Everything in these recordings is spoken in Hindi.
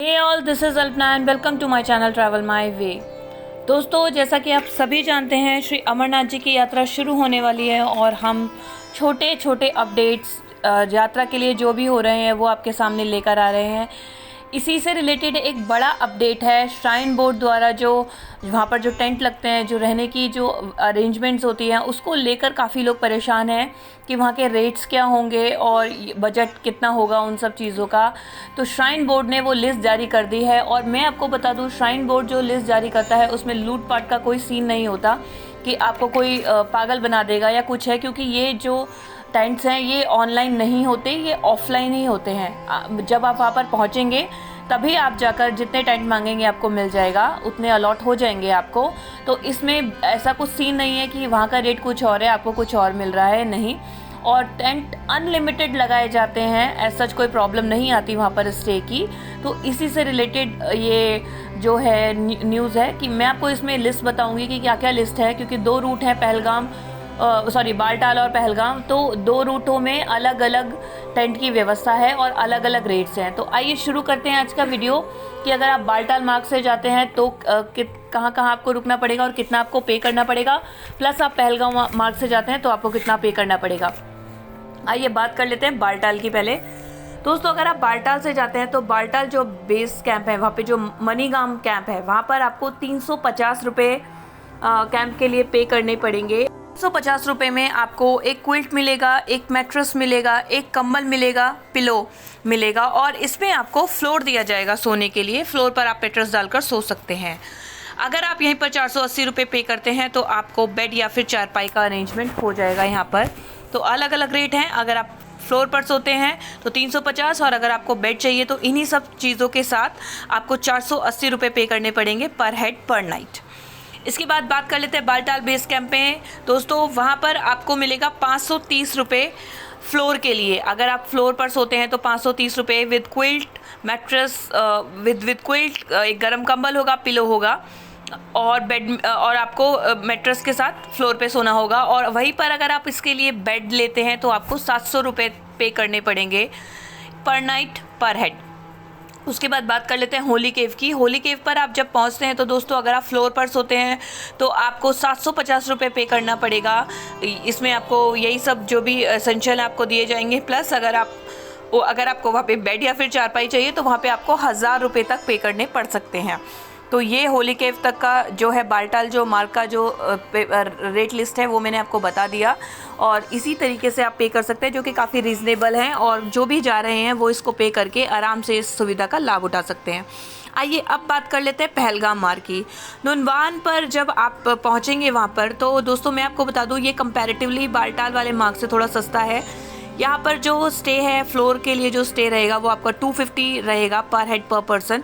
Hey all, this is Alpana and welcome to my channel travel my way. दोस्तों, जैसा कि आप सभी जानते हैं, श्री अमरनाथ जी की यात्रा शुरू होने वाली है और हम छोटे छोटे अपडेट्स यात्रा के लिए जो भी हो रहे हैं वो आपके सामने लेकर आ रहे हैं। इसी से रिलेटेड एक बड़ा अपडेट है। श्राइन बोर्ड द्वारा जो वहाँ पर जो टेंट लगते हैं, जो रहने की जो अरेंजमेंट्स होती हैं, उसको लेकर काफ़ी लोग परेशान हैं कि वहाँ के रेट्स क्या होंगे और बजट कितना होगा उन सब चीज़ों का। तो श्राइन बोर्ड ने वो लिस्ट जारी कर दी है और मैं आपको बता दूँ, श्राइन बोर्ड जो लिस्ट जारी करता है उसमें लूटपाट का कोई सीन नहीं होता कि आपको कोई पागल बना देगा या कुछ है, क्योंकि ये जो टेंट्स हैं ये ऑनलाइन नहीं होते, ये ऑफलाइन ही होते हैं। जब आप वहाँ पर पहुँचेंगे तभी आप जाकर जितने टेंट मांगेंगे आपको मिल जाएगा, उतने अलॉट हो जाएंगे आपको। तो इसमें ऐसा कुछ सीन नहीं है कि वहाँ का रेट कुछ और है, आपको कुछ और मिल रहा है, नहीं। और टेंट अनलिमिटेड लगाए जाते हैं, ऐसा सच कोई प्रॉब्लम नहीं आती वहाँ पर स्टे की। तो इसी से रिलेटेड ये जो है न्यूज़ है कि मैं आपको इसमें लिस्ट बताऊंगी कि क्या क्या लिस्ट है, क्योंकि दो रूट हैं, पहलगाम बालटाल और पहलगाम। तो दो रूटों में अलग अलग टेंट की व्यवस्था है और अलग अलग रेट्स हैं। तो आइए शुरू करते हैं आज का वीडियो कि अगर आप बालटाल मार्ग से जाते हैं तो कहाँ कहाँ आपको रुकना पड़ेगा और कितना आपको पे करना पड़ेगा, प्लस आप पहलगाम मार्ग से जाते हैं तो आपको कितना पे करना पड़ेगा। आइए बात कर लेते हैं बालटाल की। पहले दोस्तों, अगर आप बालटाल से जाते हैं तो बालटाल जो बेस कैंप है, वहाँ पे जो मनीगाम कैंप है, वहाँ पर आपको 350 रुपये कैंप के लिए पे करने पड़ेंगे। 350 रुपये में आपको एक क्विल्ट मिलेगा, एक मैट्रेस मिलेगा, एक कंबल मिलेगा, पिलो मिलेगा और इसमें आपको फ्लोर दिया जाएगा सोने के लिए। फ्लोर पर आप मैट्रेस डालकर सो सकते हैं। अगर आप यहीं पर 480 रुपये पे करते हैं तो आपको बेड या फिर चारपाई का अरेंजमेंट हो जाएगा यहाँ पर। तो अलग अलग रेट हैं। अगर आप फ्लोर पर सोते हैं तो 350, और अगर आपको बेड चाहिए तो इन्हीं सब चीज़ों के साथ आपको 480 रुपये पे करने पड़ेंगे पर हेड पर नाइट। इसके बाद बात कर लेते हैं बालटाल बेस कैंप में। दोस्तों, वहाँ पर आपको मिलेगा 530 रुपये फ्लोर के लिए। अगर आप फ्लोर पर सोते हैं तो 530 रुपये with quilt mattress, with quilt, एक गर्म कंबल होगा, पिलो होगा और बेड, और आपको मैट्रेस के साथ फ्लोर पे सोना होगा। और वहीं पर अगर आप इसके लिए बेड लेते हैं तो आपको 700 रुपये पे करने पड़ेंगे पर नाइट पर हेड। उसके बाद बात कर लेते हैं होली केव की। होली केव पर आप जब पहुंचते हैं तो दोस्तों, अगर आप फ्लोर पर सोते हैं तो आपको 750 रुपये पे करना पड़ेगा। इसमें आपको यही सब जो भी एसेंशियल आपको दिए जाएंगे, प्लस अगर आपको वहाँ पे बेड या फिर चारपाई चाहिए तो वहाँ पे आपको 1000 रुपये तक पे करने पड़ सकते हैं। तो ये होली केव तक का जो है बालटाल जो मार्ग का जो रेट लिस्ट है वो मैंने आपको बता दिया, और इसी तरीके से आप पे कर सकते हैं, जो कि काफ़ी रीज़नेबल हैं और जो भी जा रहे हैं वो इसको पे करके आराम से इस सुविधा का लाभ उठा सकते हैं। आइए अब बात कर लेते हैं पहलगाम मार्ग की। नुनवान पर जब आप पहुंचेंगे वहां पर, तो दोस्तों मैं आपको बता दूं, ये कंपैरेटिवली बालटाल वाले मार्ग से थोड़ा सस्ता है। यहाँ पर जो स्टे है, फ्लोर के लिए जो स्टे रहेगा वो आपका 250 रहेगा पर हेड पर पर्सन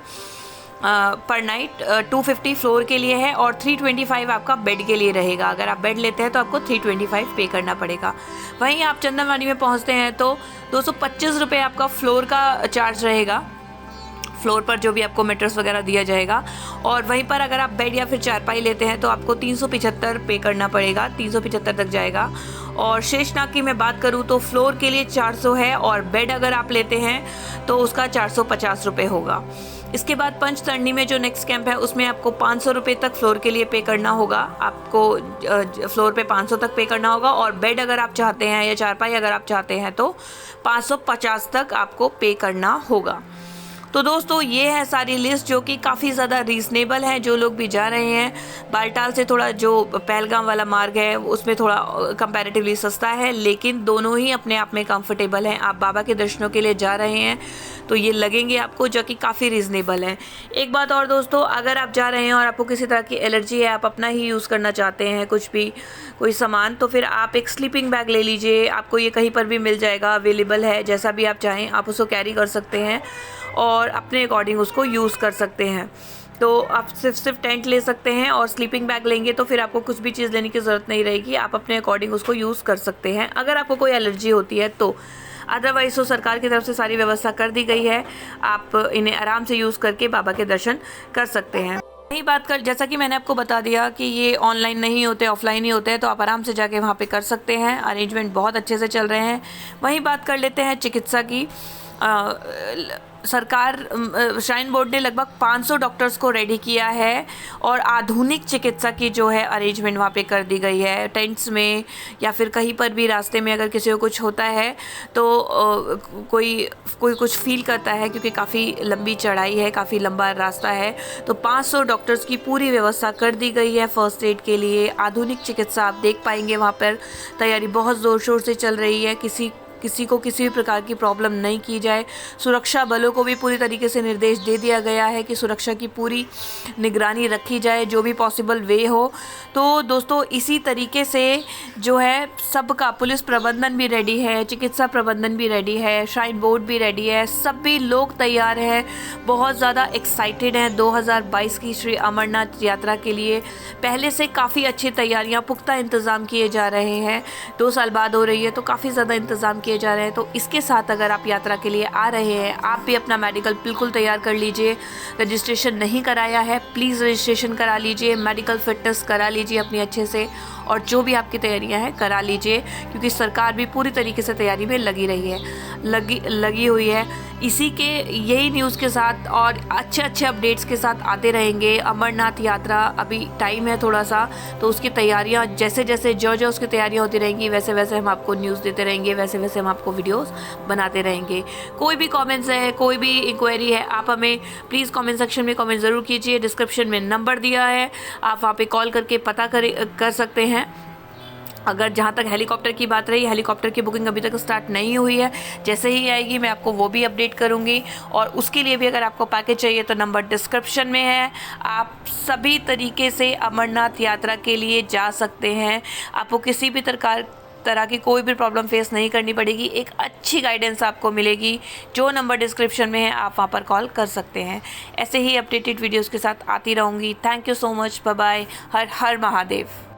पर नाइट। 250 फ्लोर के लिए है और 325 आपका बेड के लिए रहेगा। अगर आप बेड लेते हैं तो आपको 325 पे करना पड़ेगा। वहीं आप चंदनवाड़ी में पहुंचते हैं तो 225 रुपये आपका फ्लोर का चार्ज रहेगा, फ्लोर पर जो भी आपको मैट्रेस वगैरह दिया जाएगा। और वहीं पर अगर आप बेड या फिर चारपाई लेते हैं तो आपको 375 पे करना पड़ेगा, 375 तक जाएगा। और शेषनाग की मैं बात करूँ तो फ्लोर के लिए 400 है और बेड अगर आप लेते हैं तो उसका 450 रुपये होगा। इसके बाद पंचतरणी में जो नेक्स्ट कैंप है उसमें आपको 500 रुपये तक फ्लोर के लिए पे करना होगा। आपको फ्लोर पे 500 तक पे करना होगा, और बेड अगर आप चाहते हैं या चारपाई अगर आप चाहते हैं तो 550 तक आपको पे करना होगा। तो दोस्तों, ये है सारी लिस्ट जो कि काफ़ी ज़्यादा रीज़नेबल है। जो लोग भी जा रहे हैं, बालटाल से थोड़ा जो पहलगाम वाला मार्ग है उसमें थोड़ा कंपैरेटिवली सस्ता है, लेकिन दोनों ही अपने आप में कंफर्टेबल हैं। आप बाबा के दर्शनों के लिए जा रहे हैं तो ये लगेंगे आपको, जो कि काफ़ी रीज़नेबल है। एक बात और दोस्तों, अगर आप जा रहे हैं और आपको किसी तरह की एलर्जी है, आप अपना ही यूज़ करना चाहते हैं कुछ भी कोई सामान, तो फिर आप एक स्लीपिंग बैग ले लीजिए। आपको ये कहीं पर भी मिल जाएगा, अवेलेबल है। जैसा भी आप चाहें आप उसको कैरी कर सकते हैं और अपने अकॉर्डिंग उसको यूज़ कर सकते हैं। तो आप सिर्फ टेंट ले सकते हैं और स्लीपिंग बैग लेंगे तो फिर आपको कुछ भी चीज़ लेने की ज़रूरत नहीं रहेगी, आप अपने अकॉर्डिंग उसको यूज़ कर सकते हैं अगर आपको कोई एलर्जी होती है तो। अदरवाइज तो सरकार की तरफ से सारी व्यवस्था कर दी गई है, आप इन्हें आराम से यूज़ करके बाबा के दर्शन कर सकते हैं। यही बात कर, जैसा कि मैंने आपको बता दिया कि ये ऑनलाइन नहीं होते, ऑफलाइन ही होते हैं, तो आप आराम से जाके वहाँ पे कर सकते हैं। अरेंजमेंट बहुत अच्छे से चल रहे हैं। वहीं बात कर लेते हैं चिकित्सा की। सरकार श्राइन बोर्ड ने लगभग 500 डॉक्टर्स को रेडी किया है और आधुनिक चिकित्सा की जो है अरेंजमेंट वहाँ पे कर दी गई है। टेंट्स में या फिर कहीं पर भी रास्ते में अगर किसी को कुछ होता है तो कोई कुछ फील करता है, क्योंकि काफ़ी लंबी चढ़ाई है, काफ़ी लंबा रास्ता है, तो 500 डॉक्टर्स की पूरी व्यवस्था कर दी गई है फर्स्ट एड के लिए। आधुनिक चिकित्सा आप देख पाएंगे वहाँ पर। तैयारी बहुत ज़ोर शोर से चल रही है, किसी को किसी भी प्रकार की प्रॉब्लम नहीं की जाए। सुरक्षा बलों को भी पूरी तरीके से निर्देश दे दिया गया है कि सुरक्षा की पूरी निगरानी रखी जाए, जो भी पॉसिबल वे हो। तो दोस्तों इसी तरीके से जो है सबका, पुलिस प्रबंधन भी रेडी है, चिकित्सा प्रबंधन भी रेडी है, श्राइन बोर्ड भी रेडी है, सभी लोग तैयार हैं, बहुत ज़्यादा एक्साइटेड हैं 2022 की श्री अमरनाथ यात्रा के लिए। पहले से काफ़ी अच्छी तैयारियाँ, पुख्ता इंतज़ाम किए जा रहे हैं। 2 साल बाद हो रही है तो काफ़ी ज़्यादा इंतज़ाम किए जा रहे हैं। तो इसके साथ अगर आप यात्रा के लिए आ रहे हैं, आप भी अपना मेडिकल बिल्कुल तैयार कर लीजिए। रजिस्ट्रेशन नहीं कराया है, प्लीज़ रजिस्ट्रेशन करा लीजिए, मेडिकल फिटनेस करा लीजिए अपनी अच्छे से, और जो भी आपकी तैयारियां हैं करा लीजिए, क्योंकि सरकार भी पूरी तरीके से तैयारी में लगी हुई है। इसी के यही न्यूज़ के साथ और अच्छे अपडेट्स के साथ आते रहेंगे। अमरनाथ यात्रा अभी टाइम है थोड़ा सा, तो उसकी तैयारियां जैसे जो उसकी तैयारियां होती रहेंगी वैसे वैसे हम आपको न्यूज़ देते रहेंगे, वैसे वैसे हम आपको वीडियोस बनाते रहेंगे। कोई भी कमेंट्स है, कोई भी इंक्वायरी है, आप हमें प्लीज़ कमेंट सेक्शन में कमेंट ज़रूर कीजिए। डिस्क्रिप्शन में नंबर दिया है, आप वहाँ पे कॉल करके पता कर सकते हैं। अगर जहाँ तक हेलीकॉप्टर की बात रही, हेलीकॉप्टर की बुकिंग अभी तक स्टार्ट नहीं हुई है, जैसे ही आएगी मैं आपको वो भी अपडेट करूँगी। और उसके लिए भी अगर आपको पैकेज चाहिए तो नंबर डिस्क्रिप्शन में है, आप सभी तरीके से अमरनाथ यात्रा के लिए जा सकते हैं। आपको किसी भी तरह की कोई भी प्रॉब्लम फेस नहीं करनी पड़ेगी, एक अच्छी गाइडेंस आपको मिलेगी। जो नंबर डिस्क्रिप्शन में है आप वहाँ पर कॉल कर सकते हैं। ऐसे ही अपडेटेड वीडियोज़ के साथ आती रहूँगी। Thank you so much, bye bye, Har Har Mahadev.